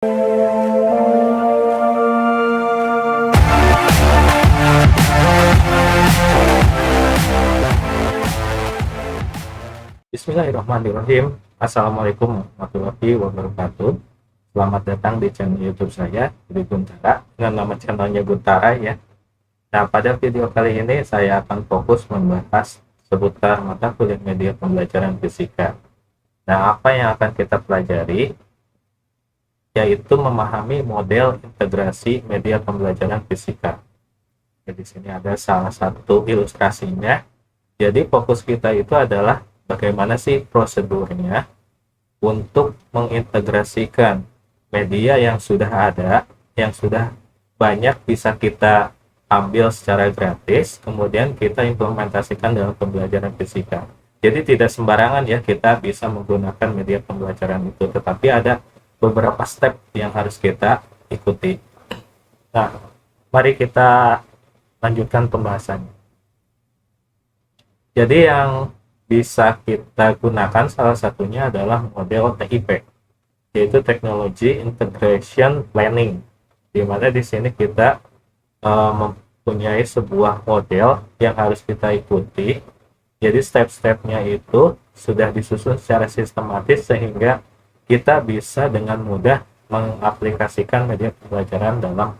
Bismillahirrahmanirrahim. Assalamualaikum warahmatullahi wabarakatuh. Selamat datang di channel YouTube saya, Budi Guntara, dengan nama channelnya Guntara ya. Nah, pada video kali ini saya akan fokus membahas seputar mata kuliah media pembelajaran fisika. Nah, apa yang akan kita pelajari yaitu memahami model integrasi media pembelajaran fisika. Jadi di sini ada salah satu ilustrasinya. Jadi fokus kita itu adalah bagaimana sih prosedurnya untuk mengintegrasikan media yang sudah ada, yang sudah banyak bisa kita ambil secara gratis, kemudian kita implementasikan dalam pembelajaran fisika. Jadi tidak sembarangan ya kita bisa menggunakan media pembelajaran itu, tetapi ada beberapa step yang harus kita ikuti. Nah, mari kita lanjutkan pembahasannya. Jadi yang bisa kita gunakan salah satunya adalah model TIP, yaitu Technology Integration Planning, di mana di sini kita mempunyai sebuah model yang harus kita ikuti. Jadi step-stepnya itu sudah disusun secara sistematis sehingga kita bisa dengan mudah mengaplikasikan media pembelajaran dalam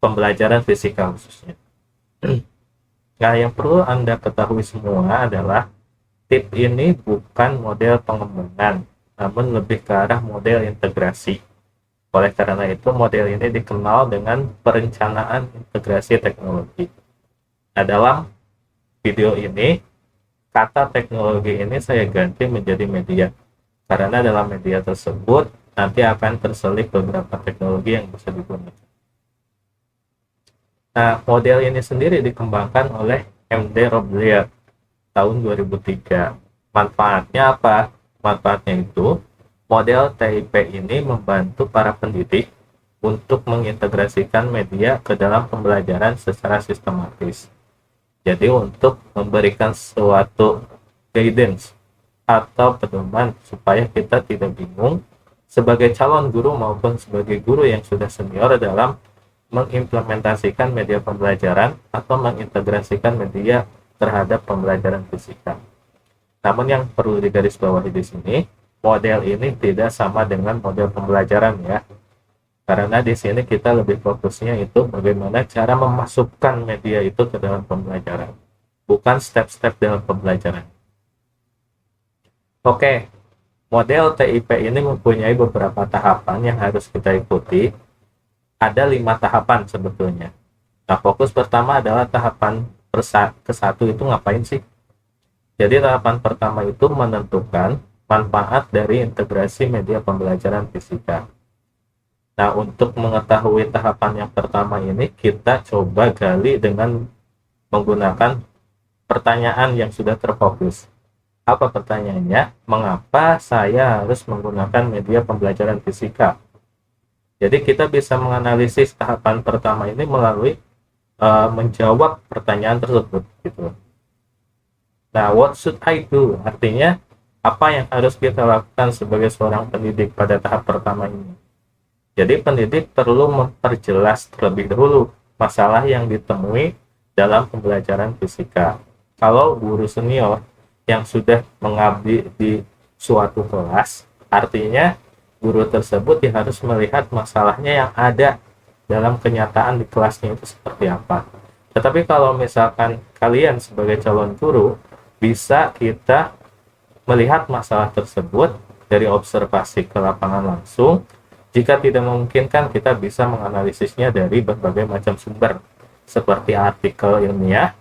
pembelajaran fisika khususnya. Nah, yang perlu Anda ketahui semua adalah tip ini bukan model pengembangan, namun lebih ke arah model integrasi. Oleh karena itu, model ini dikenal dengan perencanaan integrasi teknologi. Nah, dalam video ini, kata teknologi ini saya ganti menjadi media. Karena dalam media tersebut, nanti akan terselip beberapa teknologi yang bisa digunakan. Nah, model ini sendiri dikembangkan oleh M.D. Robillard tahun 2003. Manfaatnya apa? Manfaatnya itu, model TIP ini membantu para pendidik untuk mengintegrasikan media ke dalam pembelajaran secara sistematis. Jadi untuk memberikan suatu guidance atau pedoman supaya kita tidak bingung sebagai calon guru maupun sebagai guru yang sudah senior dalam mengimplementasikan media pembelajaran atau mengintegrasikan media terhadap pembelajaran fisika. Namun yang perlu digarisbawahi di sini, model ini tidak sama dengan model pembelajaran ya. Karena di sini kita lebih fokusnya itu bagaimana cara memasukkan media itu ke dalam pembelajaran, bukan step-step dalam pembelajaran. Oke, model TIP ini mempunyai beberapa tahapan yang harus kita ikuti. Ada 5 tahapan sebetulnya. Nah, fokus pertama adalah tahapan ke-1 itu ngapain sih? Jadi tahapan pertama itu menentukan manfaat dari integrasi media pembelajaran fisika. Nah, untuk mengetahui tahapan yang pertama ini, kita coba gali dengan menggunakan pertanyaan yang sudah terfokus. Apa pertanyaannya? Mengapa saya harus menggunakan media pembelajaran fisika? Jadi kita bisa menganalisis tahapan pertama ini melalui menjawab pertanyaan tersebut gitu. Nah, what should I do? Artinya apa yang harus kita lakukan sebagai seorang pendidik pada tahap pertama ini? Jadi pendidik perlu memperjelas terlebih dahulu masalah yang ditemui dalam pembelajaran fisika. Kalau guru senior yang sudah mengabdi di suatu kelas, artinya guru tersebut harus melihat masalahnya yang ada dalam kenyataan di kelasnya itu seperti apa. Tetapi kalau misalkan kalian sebagai calon guru, bisa kita melihat masalah tersebut dari observasi ke lapangan langsung. Jika tidak memungkinkan, kita bisa menganalisisnya dari berbagai macam sumber, seperti artikel ilmiah,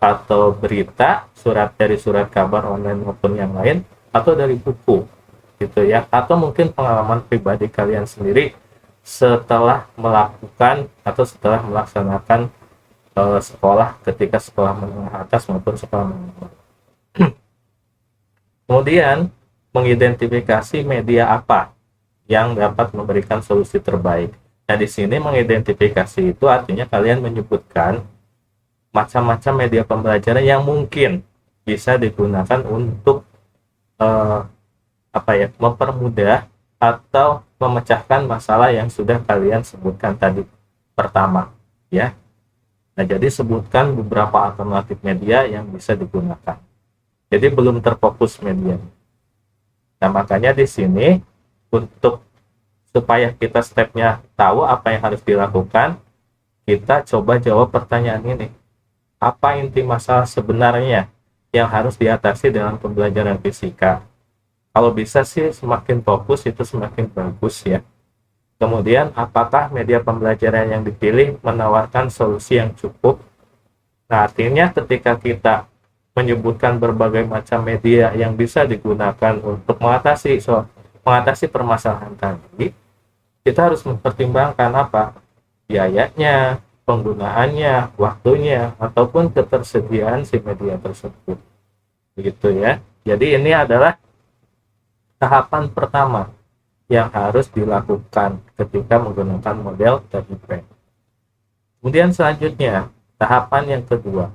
atau berita, dari surat kabar online maupun yang lain, atau dari buku gitu ya, atau mungkin pengalaman pribadi kalian sendiri setelah melakukan atau setelah melaksanakan sekolah ketika sekolah menengah atas maupun sekolah menengah. Kemudian mengidentifikasi media apa yang dapat memberikan solusi terbaik. Nah, di sini mengidentifikasi itu artinya kalian menyebutkan macam-macam media pembelajaran yang mungkin bisa digunakan untuk mempermudah atau memecahkan masalah yang sudah kalian sebutkan tadi pertama, ya. Nah, jadi sebutkan beberapa alternatif media yang bisa digunakan. Jadi belum terfokus media. Nah, makanya di sini untuk supaya kita stepnya tahu apa yang harus dilakukan, kita coba jawab pertanyaan ini. Apa inti masalah sebenarnya yang harus diatasi dalam pembelajaran fisika? Kalau bisa sih semakin fokus itu semakin bagus ya. Kemudian apakah media pembelajaran yang dipilih menawarkan solusi yang cukup? Nah, artinya ketika kita menyebutkan berbagai macam media yang bisa digunakan untuk mengatasi permasalahan tadi, kita harus mempertimbangkan apa? Biayanya, penggunaannya, waktunya, ataupun ketersediaan si media tersebut. Begitu ya. Jadi ini adalah tahapan pertama yang harus dilakukan ketika menggunakan model TIP. Kemudian selanjutnya, tahapan yang kedua,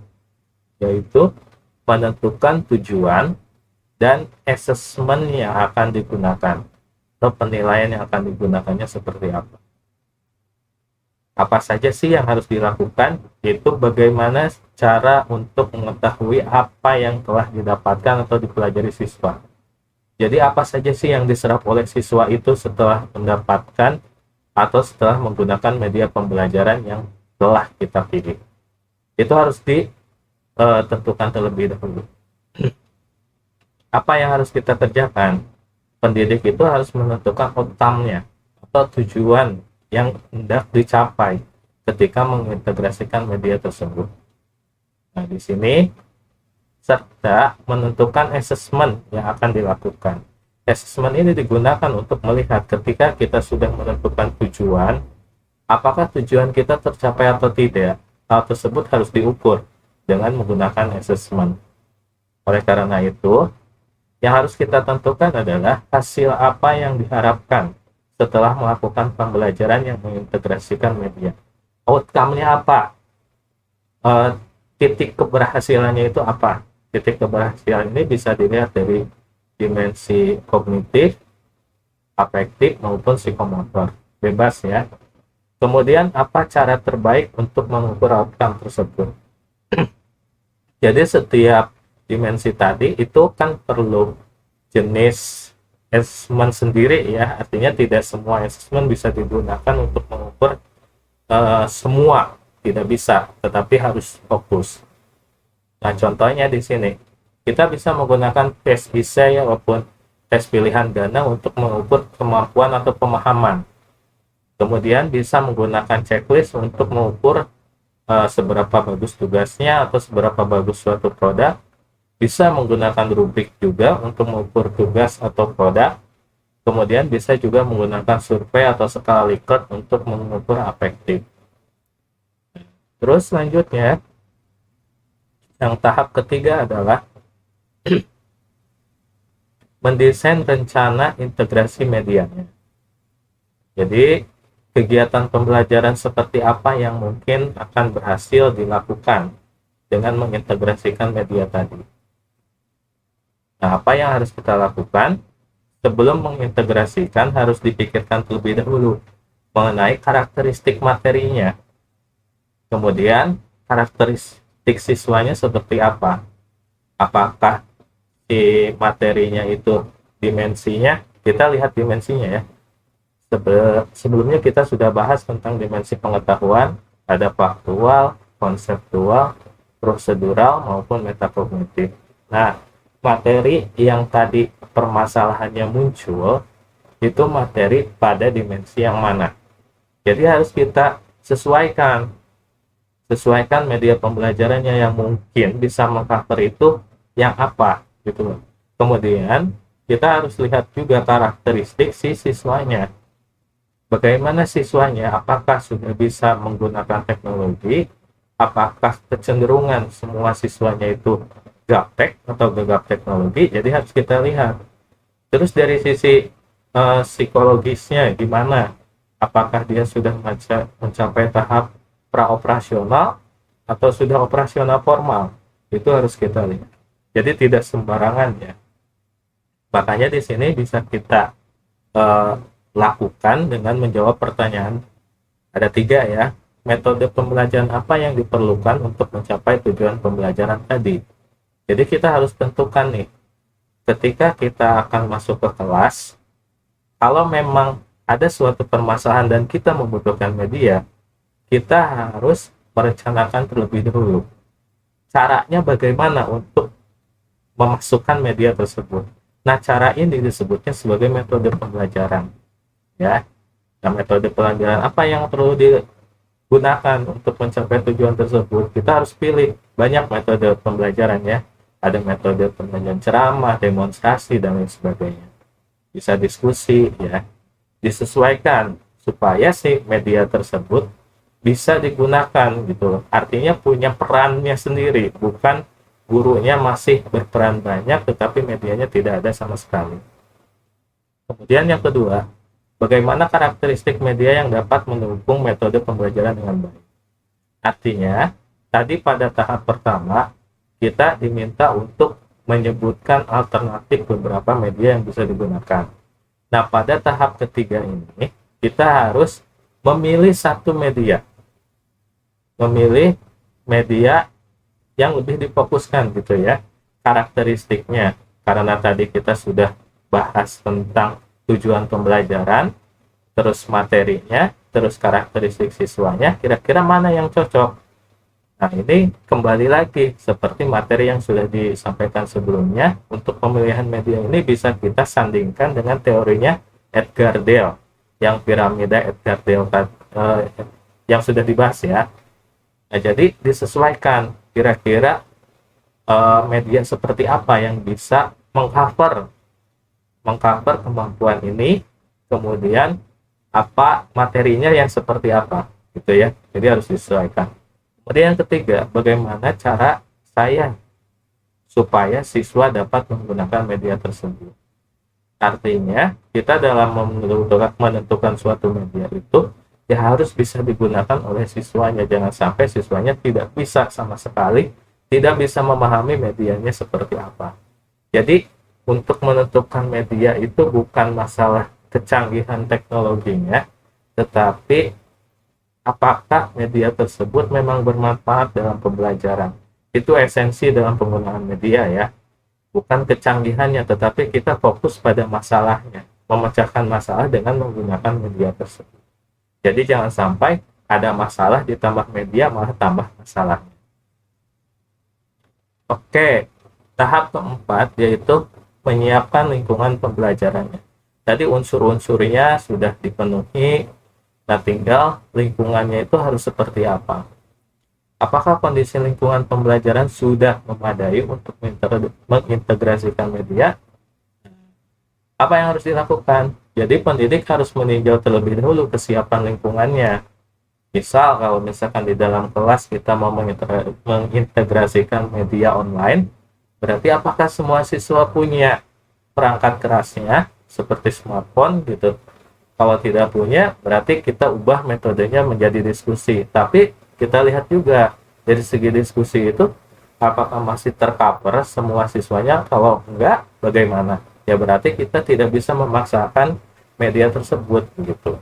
yaitu menentukan tujuan dan asesmen yang akan digunakan, atau penilaian yang akan digunakannya seperti apa. Apa saja sih yang harus dilakukan? Itu bagaimana cara untuk mengetahui apa yang telah didapatkan atau dipelajari siswa. Jadi apa saja sih yang diserap oleh siswa itu setelah mendapatkan atau setelah menggunakan media pembelajaran yang telah kita pilih. Itu harus ditentukan terlebih dahulu. Apa yang harus kita kerjakan? Pendidik itu harus menentukan outcome-nya atau tujuan yang hendak dicapai ketika mengintegrasikan media tersebut. Nah, di sini serta menentukan asesmen yang akan dilakukan. Asesmen ini digunakan untuk melihat ketika kita sudah menentukan tujuan, apakah tujuan kita tercapai atau tidak. Hal tersebut harus diukur dengan menggunakan asesmen. Oleh karena itu, yang harus kita tentukan adalah hasil apa yang diharapkan setelah melakukan pembelajaran yang mengintegrasikan media. Outcome-nya apa? Titik keberhasilannya itu apa? Titik keberhasilan ini bisa dilihat dari dimensi kognitif, afektif, maupun psikomotor. Bebas ya. Kemudian apa cara terbaik untuk mengukur outcome tersebut? Jadi setiap dimensi tadi itu kan perlu jenis assessment sendiri ya. Artinya tidak semua assessment bisa digunakan untuk mengukur semua. Tidak bisa, tetapi harus fokus. Nah, contohnya di sini, kita bisa menggunakan tes esai maupun tes pilihan ganda untuk mengukur kemampuan atau pemahaman. Kemudian bisa menggunakan checklist untuk mengukur seberapa bagus tugasnya atau seberapa bagus suatu produk. Bisa menggunakan rubrik juga untuk mengukur tugas atau produk. Kemudian bisa juga menggunakan survei atau skala Likert untuk mengukur afektif. Terus selanjutnya, yang tahap ketiga adalah mendesain rencana integrasi medianya. Jadi, kegiatan pembelajaran seperti apa yang mungkin akan berhasil dilakukan dengan mengintegrasikan media tadi. Nah, apa yang harus kita lakukan? Sebelum mengintegrasikan harus dipikirkan terlebih dahulu mengenai karakteristik materinya. Kemudian, karakteristik siswanya seperti apa? Apakah si materinya itu dimensinya? Kita lihat dimensinya ya. Sebelumnya kita sudah bahas tentang dimensi pengetahuan, ada faktual, konseptual, prosedural, maupun metakognitif. Nah, materi yang tadi permasalahannya muncul, itu materi pada dimensi yang mana? Jadi harus kita sesuaikan media pembelajarannya yang mungkin bisa mengcover itu yang apa gitu. Kemudian kita harus lihat juga karakteristik si siswanya. Bagaimana siswanya? Apakah sudah bisa menggunakan teknologi? Apakah kecenderungan semua siswanya itu gaptek atau gegap teknologi? Jadi harus kita lihat. Terus dari sisi psikologisnya gimana? Apakah dia sudah mencapai tahap praoperasional atau sudah operasional formal? Itu harus kita lihat. Jadi tidak sembarangan ya. Makanya di sini bisa kita lakukan dengan menjawab pertanyaan. Ada 3 ya. Metode pembelajaran apa yang diperlukan untuk mencapai tujuan pembelajaran tadi. Jadi kita harus tentukan nih, ketika kita akan masuk ke kelas, kalau memang ada suatu permasalahan dan kita membutuhkan media, kita harus merencanakan terlebih dahulu. Caranya bagaimana untuk memasukkan media tersebut. Nah, cara ini disebutnya sebagai metode pembelajaran. Ya. Nah, metode pembelajaran apa yang perlu digunakan untuk mencapai tujuan tersebut? Kita harus pilih banyak metode pembelajaran ya. Ada metode pembelajaran ceramah, demonstrasi, dan lain sebagainya. Bisa diskusi ya. Disesuaikan supaya si media tersebut bisa digunakan gitu. Artinya punya perannya sendiri, bukan gurunya masih berperan banyak tetapi medianya tidak ada sama sekali. Kemudian yang kedua, bagaimana karakteristik media yang dapat mendukung metode pembelajaran dengan baik. Artinya, tadi pada tahap pertama kita diminta untuk menyebutkan alternatif beberapa media yang bisa digunakan. Nah, pada tahap ketiga ini kita harus memilih satu media. Memilih media yang lebih difokuskan gitu ya, karakteristiknya. Karena tadi kita sudah bahas tentang tujuan pembelajaran, terus materinya, terus karakteristik siswanya, kira-kira mana yang cocok. Nah, ini kembali lagi seperti materi yang sudah disampaikan sebelumnya. Untuk pemilihan media ini bisa kita sandingkan dengan teorinya Edgar Dale, yang piramida Edgar Dale yang sudah dibahas ya. Nah, jadi disesuaikan kira-kira media seperti apa yang bisa mengcover kemampuan ini, kemudian apa materinya yang seperti apa gitu ya. Jadi harus disesuaikan. Kemudian yang ketiga, bagaimana cara saya supaya siswa dapat menggunakan media tersebut. Artinya, kita dalam menentukan suatu media itu ya harus bisa digunakan oleh siswanya. Jangan sampai siswanya tidak bisa sama sekali, tidak bisa memahami medianya seperti apa. Jadi, untuk menentukan media itu bukan masalah kecanggihan teknologinya, tetapi apakah media tersebut memang bermanfaat dalam pembelajaran. Itu esensi dalam penggunaan media ya. Bukan kecanggihannya, tetapi kita fokus pada masalahnya. Memecahkan masalah dengan menggunakan media tersebut. Jadi jangan sampai ada masalah ditambah media malah tambah masalah. Oke, tahap keempat yaitu menyiapkan lingkungan pembelajarannya. Tadi unsur-unsurnya sudah dipenuhi. Nah, tinggal lingkungannya itu harus seperti apa. Apakah kondisi lingkungan pembelajaran sudah memadai untuk mengintegrasikan media? Apa yang harus dilakukan? Jadi pendidik harus meninjau terlebih dahulu kesiapan lingkungannya. Misal, kalau misalkan di dalam kelas kita mau mengintegrasikan media online, berarti apakah semua siswa punya perangkat kerasnya, seperti smartphone gitu. Kalau tidak punya, berarti kita ubah metodenya menjadi diskusi. Tapi kita lihat juga dari segi diskusi itu, apakah masih tercover semua siswanya? Kalau enggak, bagaimana? Ya berarti kita tidak bisa memaksakan media tersebut gitu.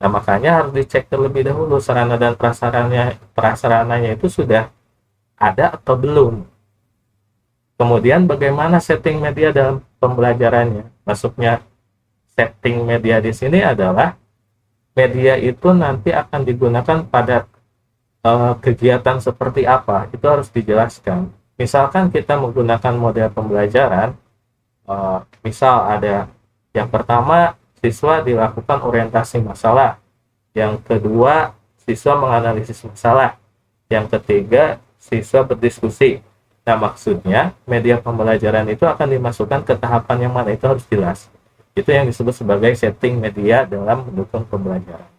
Nah, makanya harus dicek terlebih dahulu sarana dan prasarananya itu sudah ada atau belum. Kemudian bagaimana setting media dalam pembelajarannya? Masuknya setting media di sini adalah media itu nanti akan digunakan pada kegiatan seperti apa, itu harus dijelaskan. Misalkan kita menggunakan model pembelajaran, misal ada yang pertama siswa dilakukan orientasi masalah, yang kedua siswa menganalisis masalah, yang ketiga siswa berdiskusi. Nah, maksudnya media pembelajaran itu akan dimasukkan ke tahapan yang mana, itu harus jelas. Itu yang disebut sebagai setting media dalam mendukung pembelajaran.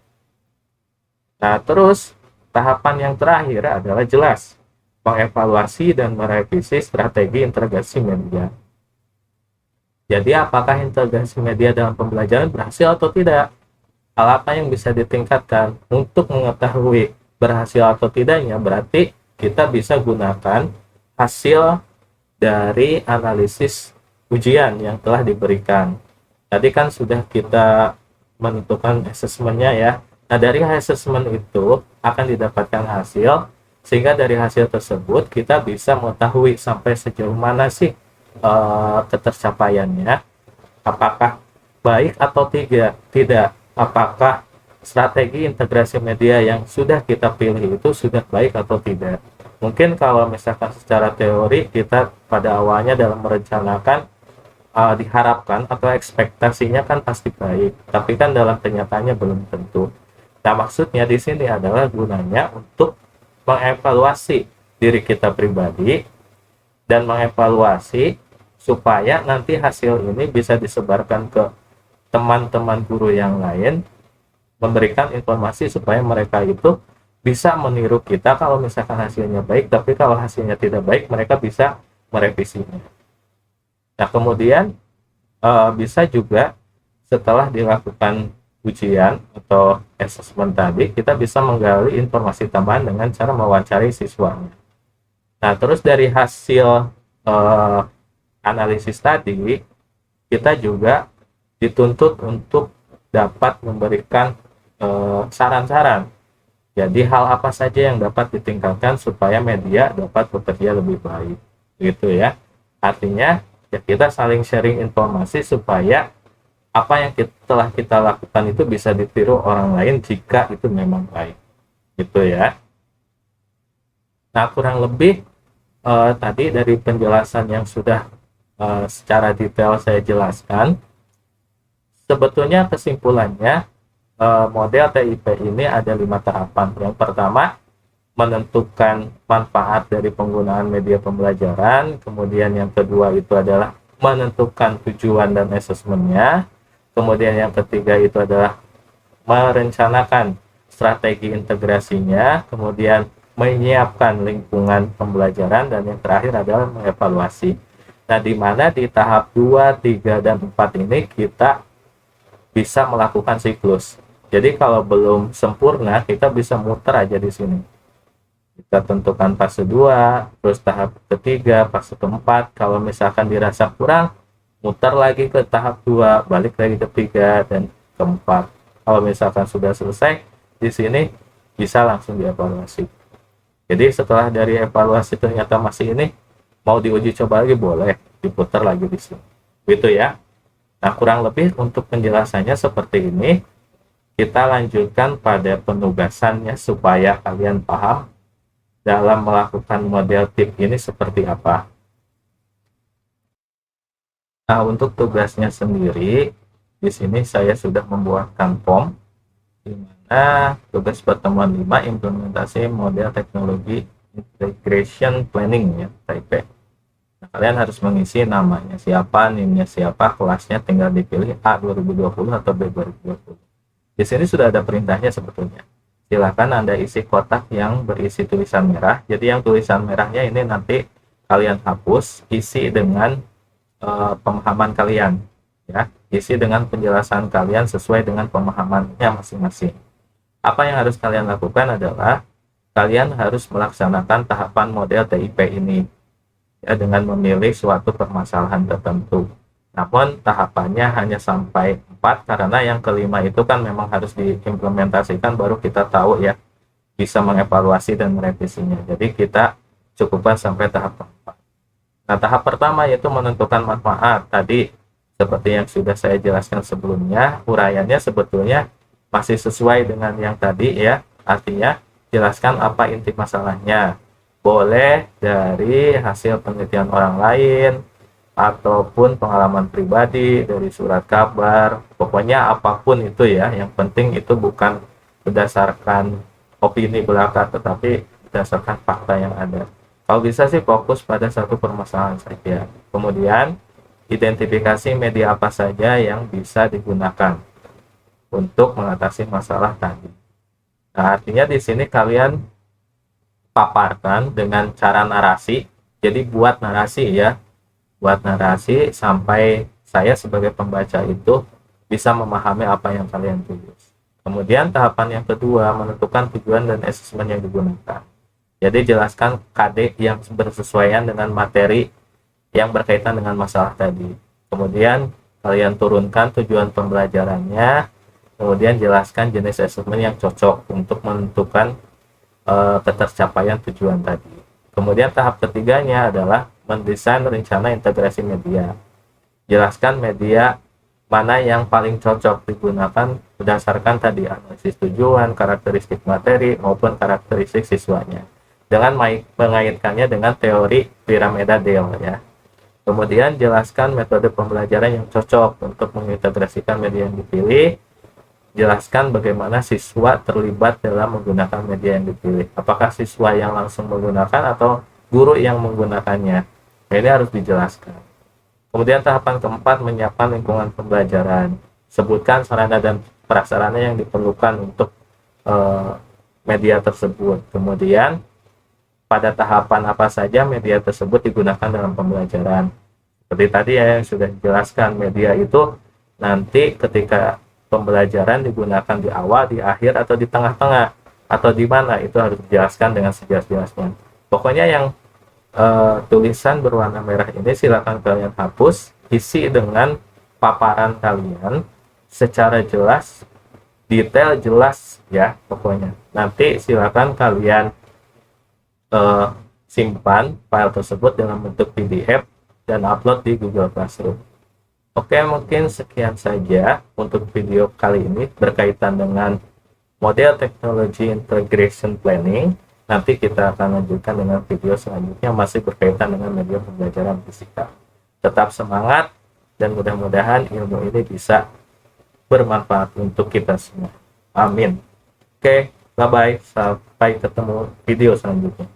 Nah, terus tahapan yang terakhir adalah jelas, mengevaluasi dan merevisi strategi integrasi media. Jadi, apakah integrasi media dalam pembelajaran berhasil atau tidak? Hal apa yang bisa ditingkatkan? Untuk mengetahui berhasil atau tidaknya, berarti kita bisa gunakan hasil dari analisis ujian yang telah diberikan. Tadi kan sudah kita menentukan assessmentnya ya. Nah, dari assessment itu akan didapatkan hasil, sehingga dari hasil tersebut kita bisa mengetahui sampai sejauh mana sih ketercapaiannya, apakah baik atau tidak, apakah strategi integrasi media yang sudah kita pilih itu sudah baik atau tidak. Mungkin kalau misalkan secara teori kita pada awalnya dalam merencanakan diharapkan atau ekspektasinya kan pasti baik, tapi kan dalam kenyataannya belum tentu. Nah, maksudnya di sini adalah gunanya untuk mengevaluasi diri kita pribadi dan mengevaluasi supaya nanti hasil ini bisa disebarkan ke teman-teman guru yang lain, memberikan informasi supaya mereka itu bisa meniru kita kalau misalkan hasilnya baik, tapi kalau hasilnya tidak baik mereka bisa merevisinya. Nah, kemudian bisa juga setelah dilakukan ujian atau assessment tadi, kita bisa menggali informasi tambahan dengan cara mewawancari siswanya. Nah, terus dari hasil analisis tadi, kita juga dituntut untuk dapat memberikan saran-saran. Jadi hal apa saja yang dapat ditingkatkan supaya media dapat bekerja lebih baik, gitu ya. Artinya ya kita saling sharing informasi supaya apa yang telah kita lakukan itu bisa ditiru orang lain jika itu memang baik, gitu ya. Nah, kurang lebih tadi dari penjelasan yang sudah secara detail saya jelaskan, sebetulnya kesimpulannya model TIP ini ada 5 tahapan. Yang pertama, menentukan manfaat dari penggunaan media pembelajaran. Kemudian yang kedua itu adalah menentukan tujuan dan asesmennya. Kemudian yang ketiga itu adalah merencanakan strategi integrasinya. Kemudian menyiapkan lingkungan pembelajaran. Dan yang terakhir adalah mengevaluasi. Nah, di mana di tahap 2, 3, dan 4 ini kita bisa melakukan siklus. Jadi kalau belum sempurna, kita bisa muter aja di sini. Kita tentukan fase 2, terus tahap ketiga, fase keempat. Kalau misalkan dirasa kurang, muter lagi ke tahap 2, balik lagi ke 3 dan keempat. Kalau misalkan sudah selesai, di sini bisa langsung dievaluasi. Jadi setelah dari evaluasi ternyata masih ini, mau diuji coba lagi boleh, diputar lagi di sini. Gitu ya. Nah, kurang lebih untuk penjelasannya seperti ini. Kita lanjutkan pada penugasannya supaya kalian paham dalam melakukan model TIP ini seperti apa. Nah, untuk tugasnya sendiri, di sini saya sudah membuatkan form, di mana tugas pertemuan 5 implementasi model teknologi integration planning ya, TIP. Nah, kalian harus mengisi namanya siapa, NIM-nya siapa, kelasnya tinggal dipilih A 2020 atau B 2020. Di sini sudah ada perintahnya sebetulnya. Silakan Anda isi kotak yang berisi tulisan merah. Jadi yang tulisan merahnya ini nanti kalian hapus, isi dengan pemahaman kalian. Ya, isi dengan penjelasan kalian sesuai dengan pemahamannya masing-masing. Apa yang harus kalian lakukan adalah kalian harus melaksanakan tahapan model TIP ini ya, dengan memilih suatu permasalahan tertentu. Namun tahapannya hanya sampai 4 karena yang kelima itu kan memang harus diimplementasikan baru kita tahu ya bisa mengevaluasi dan merevisinya. Jadi kita cukupkan sampai tahap 4. Nah, tahap pertama yaitu menentukan manfaat. Tadi seperti yang sudah saya jelaskan sebelumnya, uraiannya sebetulnya masih sesuai dengan yang tadi ya. Artinya jelaskan apa inti masalahnya. Boleh dari hasil penelitian orang lain, ataupun pengalaman pribadi dari surat kabar, pokoknya apapun itu ya, yang penting itu bukan berdasarkan opini belaka tetapi berdasarkan fakta yang ada. Kalau bisa sih fokus pada satu permasalahan saja. Kemudian identifikasi media apa saja yang bisa digunakan untuk mengatasi masalah tadi. Nah, artinya di sini kalian paparkan dengan cara narasi. Jadi buat narasi ya, buat narasi sampai saya sebagai pembaca itu bisa memahami apa yang kalian tulis. Kemudian tahapan yang kedua, menentukan tujuan dan asesmen yang digunakan. Jadi jelaskan KD yang bersesuaian dengan materi yang berkaitan dengan masalah tadi. Kemudian Kalian turunkan tujuan pembelajarannya, kemudian jelaskan jenis asesmen yang cocok untuk menentukan ketercapaian tujuan tadi. Kemudian tahap ketiganya adalah mendesain rencana integrasi media. Jelaskan media mana yang paling cocok digunakan berdasarkan tadi analisis tujuan, karakteristik materi, maupun karakteristik siswanya, dengan mengaitkannya dengan teori piramida Dale ya. Kemudian jelaskan metode pembelajaran yang cocok untuk mengintegrasikan media yang dipilih. Jelaskan bagaimana siswa terlibat dalam menggunakan media yang dipilih. Apakah siswa yang langsung menggunakan atau guru yang menggunakannya? Nah, ini harus dijelaskan. Kemudian tahapan keempat, menyiapkan lingkungan pembelajaran. Sebutkan sarana dan prasarana yang diperlukan untuk media tersebut. Kemudian pada tahapan apa saja media tersebut digunakan dalam pembelajaran. Seperti tadi ya yang sudah dijelaskan, media itu nanti ketika pembelajaran digunakan di awal, di akhir, atau di tengah-tengah, atau di mana, itu harus dijelaskan dengan sejelas-jelasnya. Pokoknya yang tulisan berwarna merah ini silakan kalian hapus, isi dengan paparan kalian secara jelas, detail, jelas ya pokoknya. Nanti silakan kalian simpan file tersebut dalam bentuk PDF dan upload di Google Classroom. Oke, mungkin sekian saja untuk video kali ini berkaitan dengan model teknologi integration planning. Nanti kita akan lanjutkan dengan video selanjutnya masih berkaitan dengan media pembelajaran fisika. Tetap semangat dan mudah-mudahan ilmu ini bisa bermanfaat untuk kita semua. Amin. Oke, bye-bye. Sampai ketemu video selanjutnya.